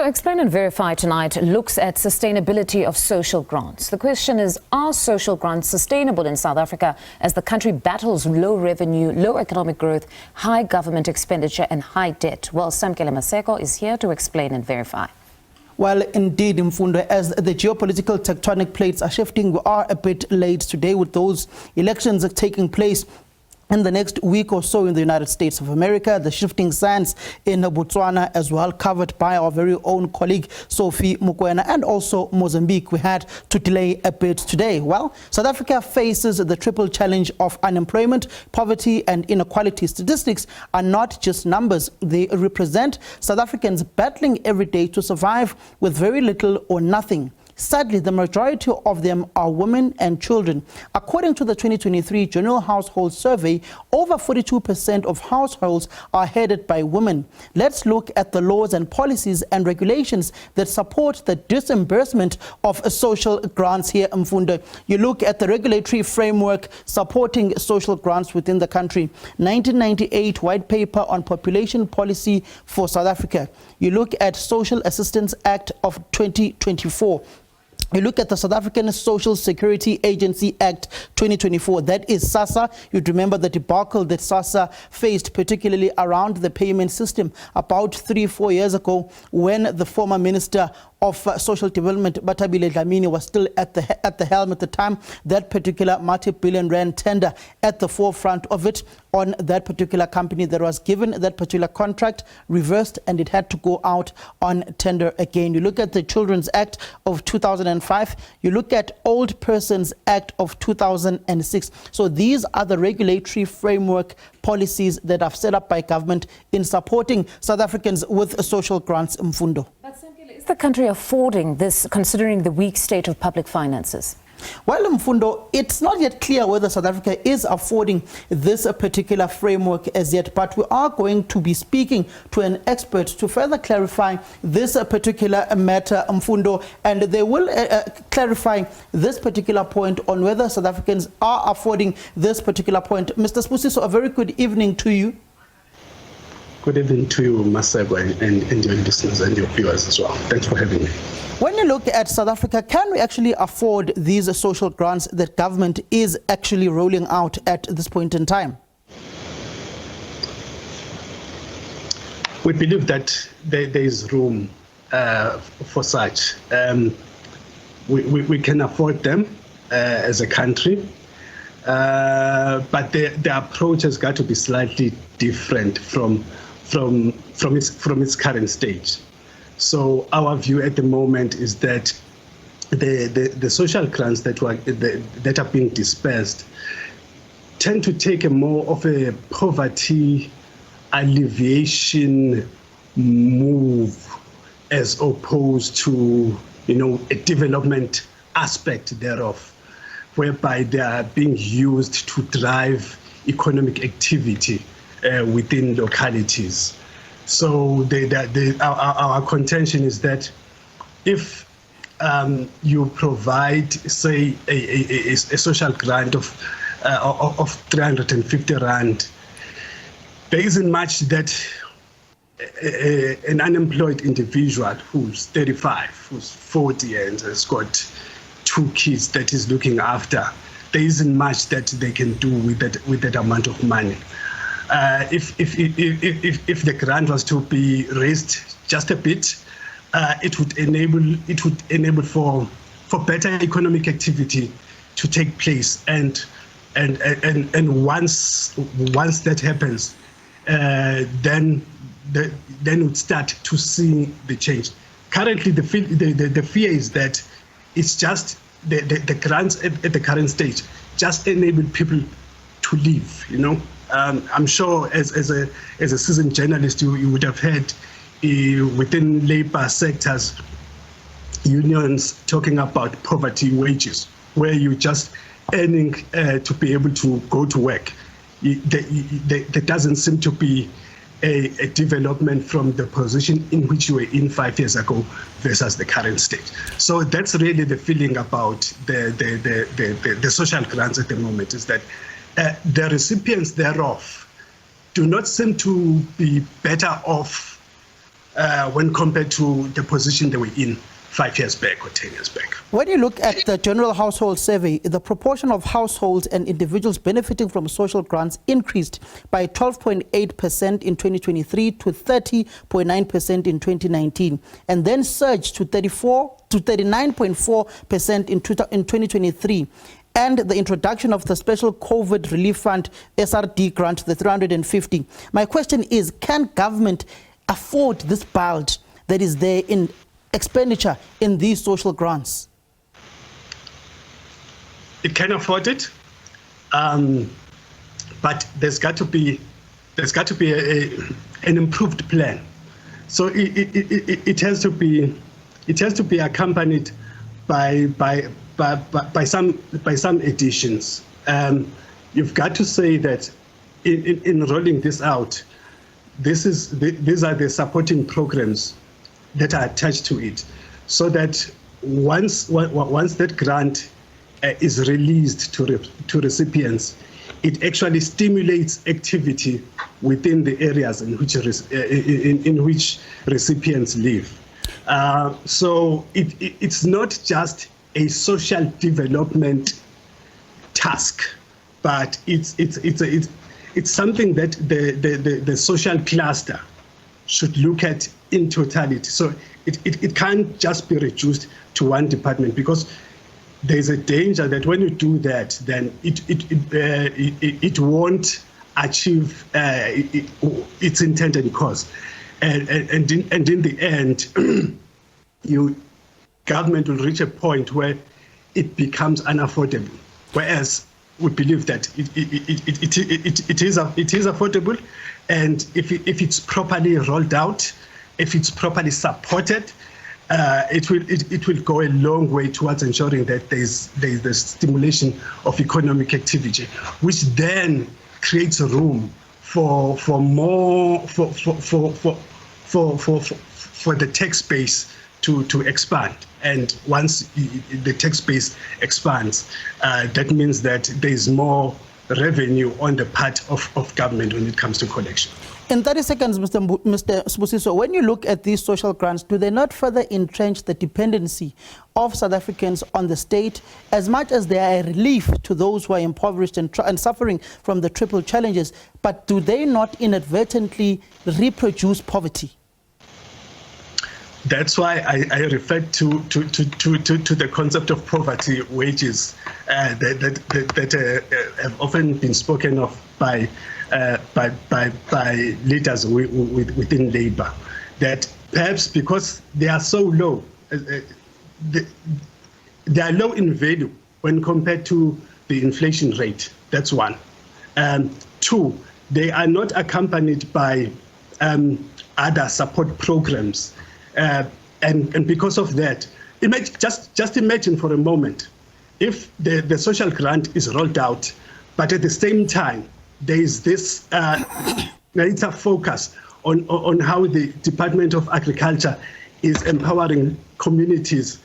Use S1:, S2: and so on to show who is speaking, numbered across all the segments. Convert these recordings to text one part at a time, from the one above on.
S1: Explain and Verify tonight looks at sustainability of social grants. The question is, are social grants sustainable in South Africa as the country battles low revenue, low economic growth, high government expenditure and high debt? Well, Samkele Maseko is here to explain and verify.
S2: Well, indeed, Mfundo, as the geopolitical tectonic plates are shifting, we are a bit late today with those elections taking place in the next week or so in the United States of America, the shifting sands in Botswana as well, covered by our very own colleague Sophie Mukwena, and also Mozambique. We had to delay a bit today. Well, South Africa faces the triple challenge of unemployment, poverty and inequality. Statistics are not just numbers. They represent South Africans battling every day to survive with very little or nothing. Sadly, the majority of them are women and children. According to the 2023 General Household Survey, over 42% of households are headed by women. Let's look at the laws and policies and regulations that support the disbursement of social grants here, Mfundo. You look at the regulatory framework supporting social grants within the country. 1998 White Paper on Population Policy for South Africa. You look at Social Assistance Act of 2024. You look at the South African Social Security Agency Act 2024, that is SASSA. You'd remember the debacle that SASSA faced, particularly around the payment system about 3-4 years ago, when the former Minister of Social Development, Batabile Dlamini, was still at the helm at the time. That particular multi-billion rand tender at the forefront of it on that particular company that was given that particular contract reversed, and it had to go out on tender again. You look at the Children's Act of 2005. You look at Old Persons Act of 2006. So these are the regulatory framework policies that are set up by government in supporting South Africans with social grants, Mfundo.
S1: Is the country affording this, considering the weak state of public finances?
S2: Well, Mfundo, it's not yet clear whether South Africa is affording this particular framework as yet, but we are going to be speaking to an expert to further clarify this particular matter, Mfundo, and they will clarify this particular point on whether South Africans are affording this particular point. Mr. Spusiso, a very good evening to you.
S3: Good evening to you, Maseko, and your listeners and your viewers as well. Thanks for having me.
S2: When you look at South Africa, can we actually afford these social grants that government is actually rolling out at this point in time?
S3: We believe that there is room for such. We can afford them as a country, but the approach has got to be slightly different from its current stage. So our view at the moment is that the social grants that are being dispersed tend to take a more of a poverty alleviation move as opposed to, a development aspect thereof, whereby they are being used to drive economic activity within localities. So our contention is that if you provide, say, a social grant of 350 rand, there isn't much that an unemployed individual who's 35, who's 40 and has got 2 kids that is looking after, there isn't much that they can do with that amount of money. If the grant was to be raised just a bit, it would enable for better economic activity to take place, and once that happens, then we'd start to see the change. Currently, the fear is that it's just the grants at the current stage just enable people to live, I'm sure as a seasoned journalist, you would have heard within labor sectors, unions talking about poverty wages, where you're just earning to be able to go to work. There doesn't seem to be a development from the position in which you were in 5 years ago versus the current state. So that's really the feeling about the social grants at the moment, is that the recipients thereof do not seem to be better off when compared to the position they were in 5 years back or 10 years back.
S2: When you look at the General Household Survey, the proportion of households and individuals benefiting from social grants increased by 12.8% in 2023 to 30.9% in 2019, and then surged to 39.4% in 2023. And the introduction of the Special COVID Relief Fund, SRD grant, the 350. My question is, can government afford this bulge that is there in expenditure in these social grants?
S3: It can afford it, but there's got to be an improved plan. So it has to be accompanied by some additions. You've got to say that in rolling this out, these are the supporting programs that are attached to it, so that once that grant is released to recipients, it actually stimulates activity within the areas in which recipients live. So it's not just a social development task, but it's something that the social cluster should look at in totality. So it can't just be reduced to one department, because there's a danger that when you do that, then it won't achieve its intended cause, and in the end, government will reach a point where it becomes unaffordable. Whereas we believe that it is affordable, and if it's properly rolled out, if it's properly supported, it will go a long way towards ensuring that there's the stimulation of economic activity, which then creates room for the tax base to expand. And once the tax base expands, that means that there's more revenue on the part of government when it comes to collection.
S2: In 30 seconds, Mr. Sibusiso, when you look at these social grants, do they not further entrench the dependency of South Africans on the state, as much as they are a relief to those who are impoverished and suffering from the triple challenges, but do they not inadvertently reproduce poverty?
S3: That's why I refer to the concept of poverty wages that have often been spoken of by leaders within Labour. That perhaps because they are so low, they are low in value when compared to the inflation rate. That's one. Two, they are not accompanied by other support programs. And because of that, just imagine for a moment, if the social grant is rolled out, but at the same time, there is this greater focus on how the Department of Agriculture is empowering communities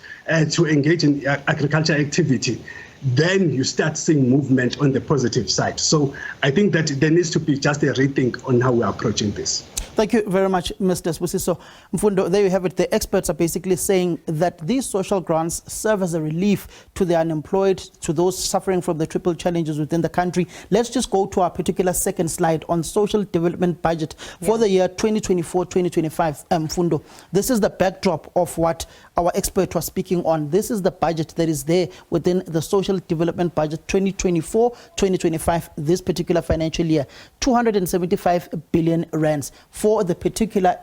S3: to engage in agricultural activity, then you start seeing movement on the positive side. So I think that there needs to be just a rethink on how we're approaching this.
S2: Thank you very much, Mr. Sibusiso. Mfundo, there you have it. The experts are basically saying that these social grants serve as a relief to the unemployed, to those suffering from the triple challenges within the country. Let's just go to our particular second slide on social development budget for the year 2024-2025. Mfundo, this is the backdrop of what our expert was speaking on. This is the budget that is there within the social development budget 2024-2025, this particular financial year. 275 billion rands for the particular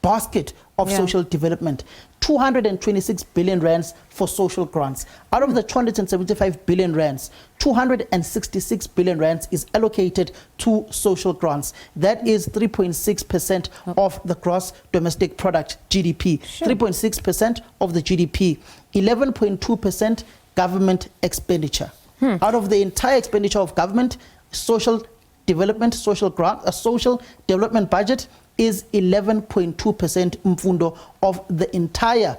S2: basket of social development. 226 billion rands for social grants. Out of the 275 billion rands, 266 billion rands is allocated to social grants. That is 3.6% of the gross domestic product, GDP. 3.6% of the GDP. 11.2% government expenditure. Out of the entire expenditure of government, social development, social development budget is 11.2% mfundo of the entire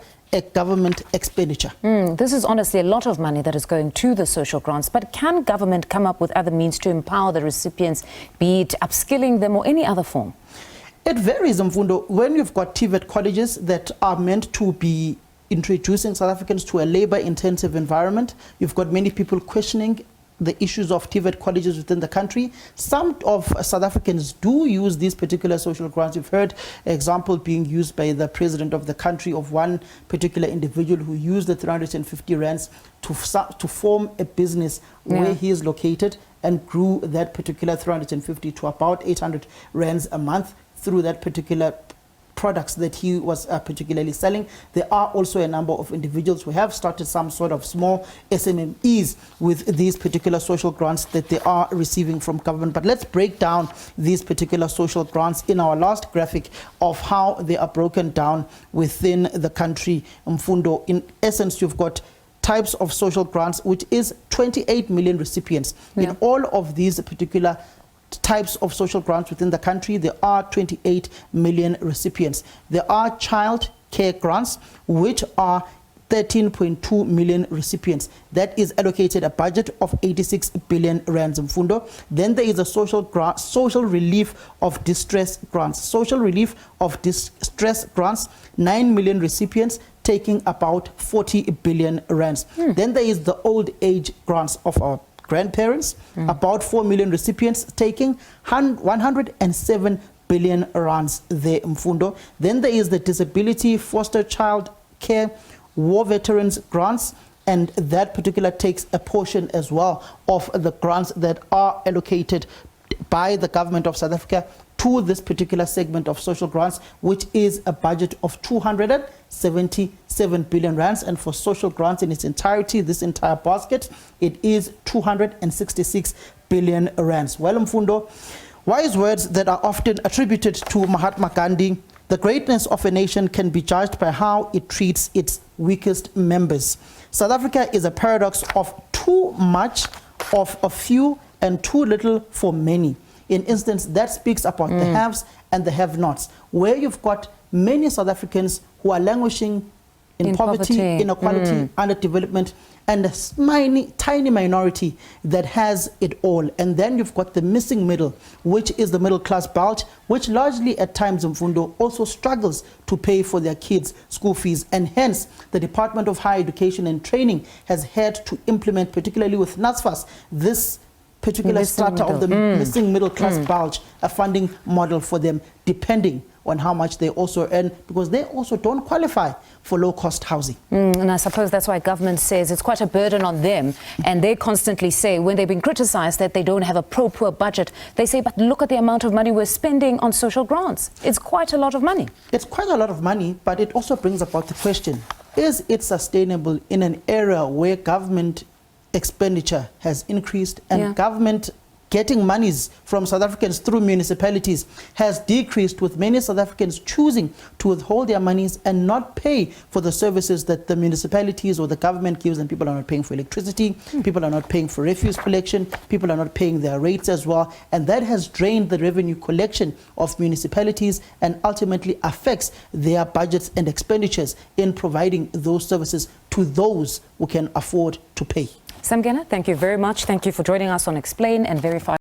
S2: government expenditure.
S1: This is honestly a lot of money that is going to the social grants, but can government come up with other means to empower the recipients, be it upskilling them or any other form?
S2: It varies, Mfundo. When you've got TVET colleges that are meant to be introducing South Africans to a labor-intensive environment, you've got many people questioning the issues of TVET colleges within the country. Some of South Africans do use these particular social grants. You've heard an example being used by the president of the country of one particular individual who used the 350 rands to form a business where he is located and grew that particular 350 to about 800 rands a month through that particular products that he was particularly selling. There are also a number of individuals who have started some sort of small SMMEs with these particular social grants that they are receiving from government. But let's break down these particular social grants in our last graphic of how they are broken down within the country. Mfundo, in essence, you've got types of social grants, which is 28 million recipients. In all of these particular types of social grants within the country, there are 28 million recipients. There are child care grants, which are 13.2 million recipients. That is allocated a budget of 86 billion rands, Mfundo. Then there is a social relief of distress grants. Social relief of distress grants, 9 million recipients, taking about 40 billion rands. Then there is the old age grants of our grandparents, about 4 million recipients, taking 107 billion rands there, Mfundo. Then there is the disability foster child care war veterans grants, and that particular takes a portion as well of the grants that are allocated by the government of South Africa to this particular segment of social grants, which is a budget of 277 billion rands. And for social grants in its entirety, this entire basket, it is 266 billion rands. Well, Mfundo, wise words that are often attributed to Mahatma Gandhi: the greatness of a nation can be judged by how it treats its weakest members. South Africa is a paradox of too much of a few and too little for many. In instance, that speaks about the haves and the have-nots, where you've got many South Africans who are languishing in poverty, inequality, underdevelopment, and a tiny minority that has it all. And then you've got the missing middle, which is the middle class bulge, which largely at times, Mfundo, also struggles to pay for their kids' school fees. And hence, the Department of Higher Education and Training has had to implement, particularly with NSFAS, this particular strata of the missing middle class bulge, a funding model for them, depending on how much they also earn, because they also don't qualify for low-cost housing.
S1: And I suppose that's why government says it's quite a burden on them. And they constantly say, when they've been criticized that they don't have a pro-poor budget, they say, but look at the amount of money we're spending on social grants. It's quite a lot of money.
S2: It's quite a lot of money, but it also brings about the question, is it sustainable in an era where government expenditure has increased and government getting monies from South Africans through municipalities has decreased, with many South Africans choosing to withhold their monies and not pay for the services that the municipalities or the government gives, and people are not paying for electricity, people are not paying for refuse collection, people are not paying their rates as well, and that has drained the revenue collection of municipalities and ultimately affects their budgets and expenditures in providing those services to those who can afford to pay.
S1: Samkele, thank you very much. Thank you for joining us on Explain and Verify.